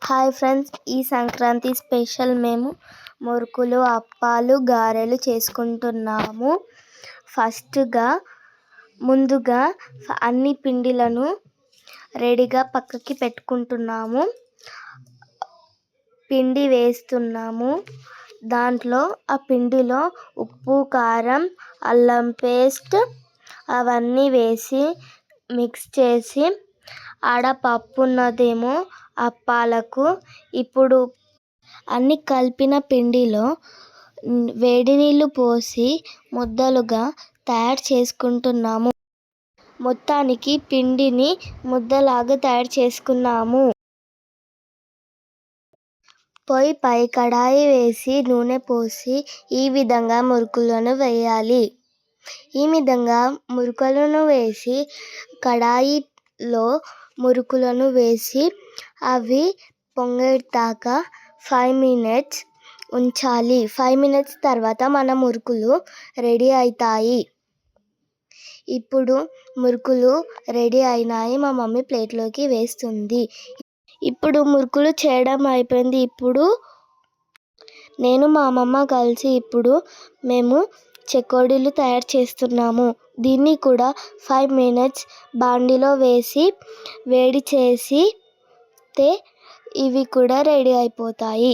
Hi friends, ఈ Sankranti special మేము మురుకులు, అప్పాలు, గారెలు చేసుకుంటున్నాము. ముందుగా అన్ని పిండిలను రెడీగా పక్కకి పెట్టుకుంటున్నాము. పిండి వేస్తున్నాము. దాంట్లో ఆ పిండిలో ఉప్పు, కారం, అల్లం పేస్ట్ అవన్నీ వేసి మిక్స్ చేసి ఆడ పప్పు ఉన్నదేమో అప్పాలకు. ఇప్పుడు అన్ని కలిపిన పిండిలో వేడి నీళ్ళు పోసి ముద్దలుగా తయారు చేసుకుంటున్నాము. మొత్తానికి పిండిని ముద్దలాగా తయారు చేసుకున్నాము. పొయ్యిపై కడాయి వేసి నూనె పోసి ఈ విధంగా మురుకులను వేయాలి. ఈ విధంగా మురుకులను వేసి కడాయిలో మురుకులను వేసి అవి పొంగేదాకా 5 minutes ఉంచాలి. 5 minutes తర్వాత మన మురుకులు రెడీ అవుతాయి. ఇప్పుడు మురుకులు రెడీ అయినాయి. మా మమ్మీ ప్లేట్లోకి వేస్తుంది. ఇప్పుడు మురుకులు చేయడం అయిపోయింది. ఇప్పుడు నేను మా అమ్మమ్మ కలిసి మేము చెకోడీలు తయారు చేస్తున్నాము. దీన్ని కూడా 5 minutes బాండిలో వేసి వేడి చేస్తే ఇవి కూడా రెడీ అయిపోతాయి.